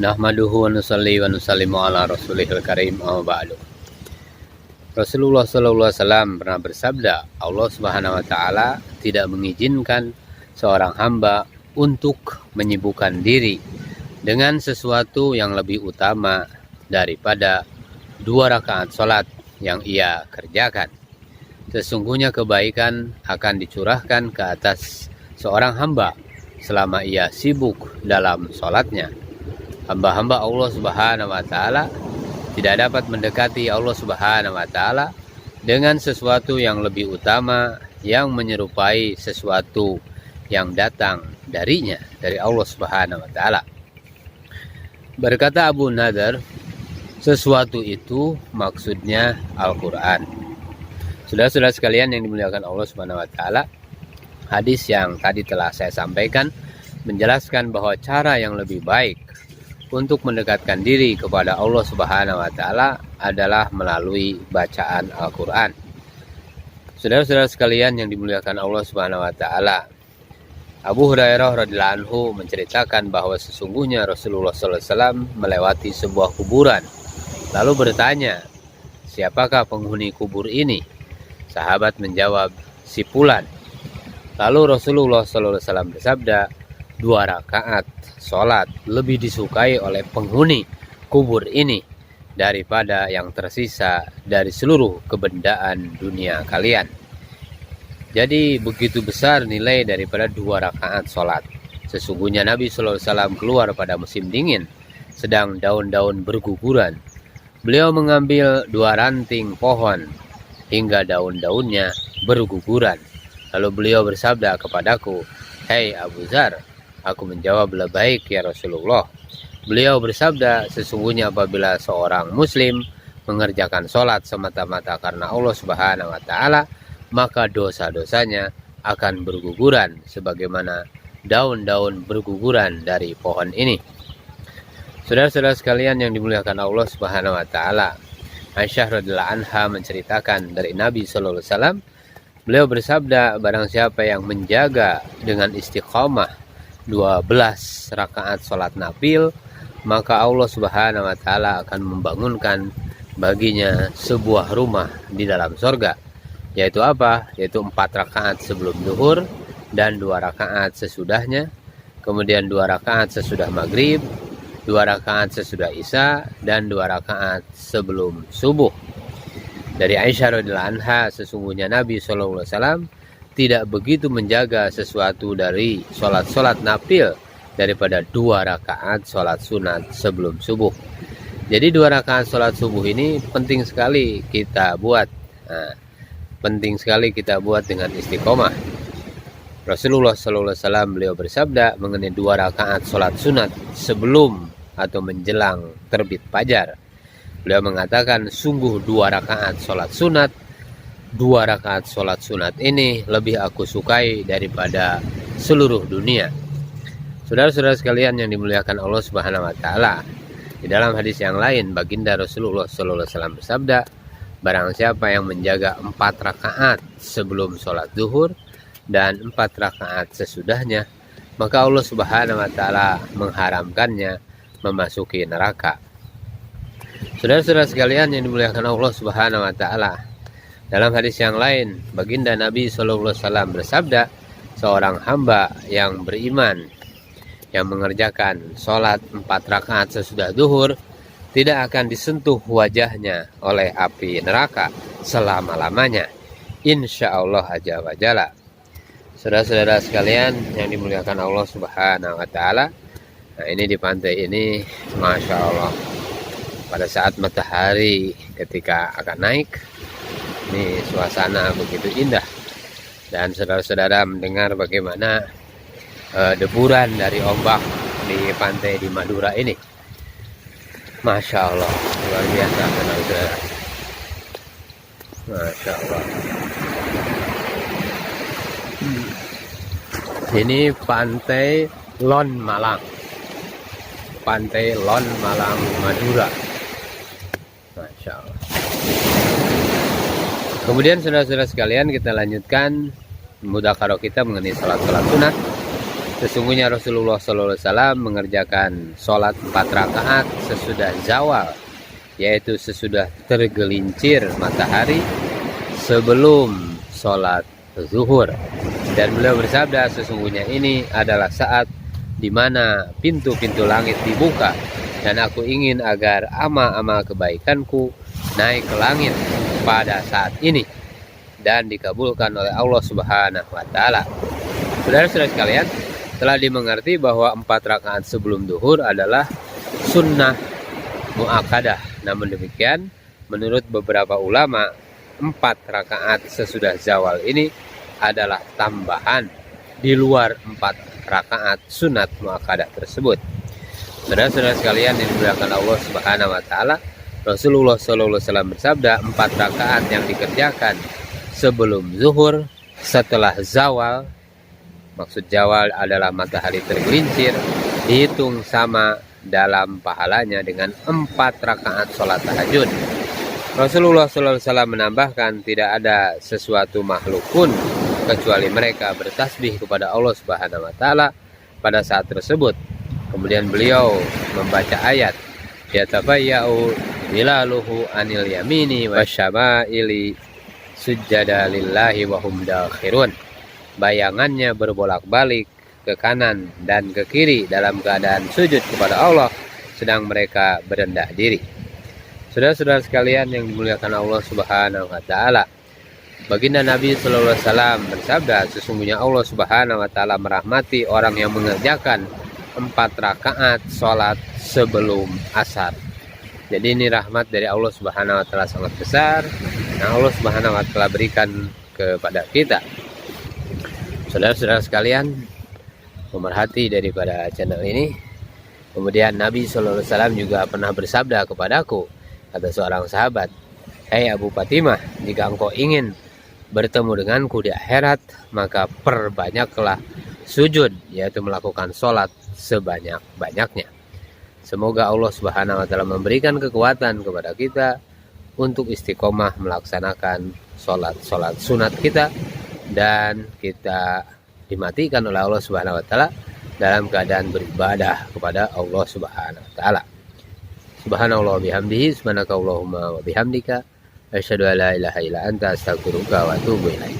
Nahmaduhu wa nusalli wa nusallimu ala rasulihil karim amma ba'du. Rasulullah SAW pernah bersabda, Allah Subhanahu wa Ta'ala tidak mengizinkan seorang hamba untuk menyibukkan diri dengan sesuatu yang lebih utama daripada 2 rakaat sholat yang ia kerjakan. Sesungguhnya kebaikan akan dicurahkan ke atas seorang hamba selama ia sibuk dalam sholatnya. Hamba-hamba Allah Subhanahu wa Ta'ala tidak dapat mendekati Allah Subhanahu wa Ta'ala dengan sesuatu yang lebih utama yang menyerupai sesuatu yang datang darinya, dari Allah Subhanahu wa Ta'ala. Berkata Abu Nadar, sesuatu itu maksudnya Al-Quran. Saudara-saudara sekalian yang dimuliakan Allah Subhanahu wa Ta'ala, hadis yang tadi telah saya sampaikan menjelaskan bahwa cara yang lebih baik untuk mendekatkan diri kepada Allah Subhanahu wa Ta'ala adalah melalui bacaan Al-Quran. Saudara-saudara sekalian yang dimuliakan Allah Subhanahu wa Ta'ala, Abu Hurairah radhiyallahu anhu menceritakan bahwa sesungguhnya Rasulullah SAW melewati sebuah kuburan, lalu bertanya, siapakah penghuni kubur ini? Sahabat menjawab, si Fulan. Lalu Rasulullah SAW bersabda, 2 rakaat sholat lebih disukai oleh penghuni kubur ini daripada yang tersisa dari seluruh kebendaan dunia kalian. Jadi begitu besar nilai daripada 2 rakaat sholat. Sesungguhnya Nabi SAW keluar pada musim dingin, sedang daun-daun berguguran. Beliau mengambil 2 ranting pohon hingga daun-daunnya berguguran. Lalu beliau bersabda kepadaku, "Hei Abu Dzar." Aku menjawab, "Labbaik ya Rasulullah." Beliau bersabda, sesungguhnya apabila seorang muslim mengerjakan sholat semata-mata karena Allah Subhanahu wa Ta'ala, maka dosa-dosanya akan berguguran sebagaimana daun-daun berguguran dari pohon ini. Saudara-saudara sekalian yang dimuliakan Allah Subhanahu wa Ta'ala, Aisyah radhiyallahu anha menceritakan dari Nabi sallallahu alaihi wasallam, beliau bersabda, barang siapa yang menjaga dengan istiqamah 12 rakaat sholat nafil, maka Allah Subhanahu wa Ta'ala akan membangunkan baginya sebuah rumah di dalam surga. Yaitu apa? Yaitu 4 rakaat sebelum zuhur dan 2 rakaat sesudahnya, kemudian 2 rakaat sesudah maghrib, 2 rakaat sesudah isya, dan 2 rakaat sebelum subuh. Dari Aisyah radhiyallahu anha, sesungguhnya Nabi SAW tidak begitu menjaga sesuatu dari sholat-sholat nafil daripada 2 rakaat sholat sunat sebelum subuh. Jadi 2 rakaat sholat subuh ini penting sekali kita buat. Penting sekali kita buat dengan istiqomah. Rasulullah SAW beliau bersabda mengenai 2 rakaat sholat sunat sebelum atau menjelang terbit fajar. Beliau mengatakan, sungguh 2 rakaat sholat sunat, 2 rakaat sholat sunat ini lebih aku sukai daripada seluruh dunia. Saudara-saudara sekalian yang dimuliakan Allah Subhanahu wa Ta'ala, di dalam hadis yang lain baginda Rasulullah SAW bersabda, barang siapa yang menjaga 4 rakaat sebelum sholat zuhur dan 4 rakaat sesudahnya, maka Allah Subhanahu wa Ta'ala mengharamkannya memasuki neraka. Saudara-saudara sekalian yang dimuliakan Allah Subhanahu wa Ta'ala, dalam hadis yang lain, baginda Nabi SAW bersabda, seorang hamba yang beriman, yang mengerjakan sholat 4 rakaat sesudah zuhur, tidak akan disentuh wajahnya oleh api neraka selama-lamanya, insya Allah azza wa jalla. Saudara-saudara sekalian yang dimuliakan Allah Subhanahu wa Ta'ala, nah ini di pantai ini, Masya Allah, pada saat matahari ketika akan naik, ini suasana begitu indah. Dan saudara-saudara mendengar bagaimana deburan dari ombak di pantai di Madura ini. Masya Allah, luar biasa saudara-saudara. Masya Allah. Ini pantai Lon Malang. Pantai Lon Malang Madura. Masya Allah. Kemudian saudara-saudara sekalian, kita lanjutkan mudzakarah kita mengenai salat-salat sunat. Sesungguhnya Rasulullah SAW mengerjakan sholat 4 rakaat sesudah zawal, yaitu sesudah tergelincir matahari sebelum sholat zuhur. Dan beliau bersabda, sesungguhnya ini adalah saat di mana pintu-pintu langit dibuka, dan aku ingin agar amal-amal kebaikanku naik ke langit pada saat ini dan dikabulkan oleh Allah Subhanahu wa Ta'ala. Saudara-saudara sekalian, telah dimengerti bahwa 4 rakaat sebelum duhur adalah sunnah muakkadah. Namun demikian, menurut beberapa ulama, 4 rakaat sesudah zawal ini adalah tambahan di luar 4 rakaat sunat muakkadah tersebut. Saudara-saudara sekalian yang dimuliakan Allah Subhanahu wa Ta'ala, Rasulullah SAW bersabda, 4 rakaat yang dikerjakan sebelum zuhur, setelah zawal, maksud zawal adalah matahari tergelincir, dihitung sama dalam pahalanya dengan 4 rakaat sholat tahajud. Rasulullah SAW menambahkan, tidak ada sesuatu makhluk pun kecuali mereka bertasbih kepada Allah Subhanahu wa Ta'ala pada saat tersebut. Kemudian beliau membaca ayat, yatabayya'u zilaluhu anil yamini wasyama'ili sujjada lillahi wa hum dakhirun. Bayangannya berbolak-balik ke kanan dan ke kiri dalam keadaan sujud kepada Allah sedang mereka berendah diri. Saudara-saudara sekalian yang dimuliakan Allah Subhanahu wa Ta'ala, baginda Nabi sallallahu alaihi wasallam bersabda, sesungguhnya Allah Subhanahu wa Ta'ala merahmati orang yang mengerjakan 4 rakaat sholat sebelum asar. Jadi ini rahmat dari Allah Subhanahu wa Ta'ala sangat besar, yang Allah Subhanahu wa Ta'ala berikan kepada kita. Saudara-saudara sekalian, pemerhati daripada channel ini, kemudian Nabi SAW juga pernah bersabda kepadaku, kata seorang sahabat, "Hai Abu Fatimah, jika engkau ingin bertemu denganku di akhirat, maka perbanyaklah sujud, yaitu melakukan sholat sebanyak-banyaknya." Semoga Allah Subhanahu wa Ta'ala memberikan kekuatan kepada kita untuk istiqomah melaksanakan sholat sunat kita, dan kita dimatikan oleh Allah Subhanahu wa Ta'ala dalam keadaan beribadah kepada Allah Subhanahu wa Ta'ala. Subhanallah bihamdihi, subhanakallahumma wa bihamdika, asyhadu an la ilaha illa anta, astaghfiruka wa atubu ilaik.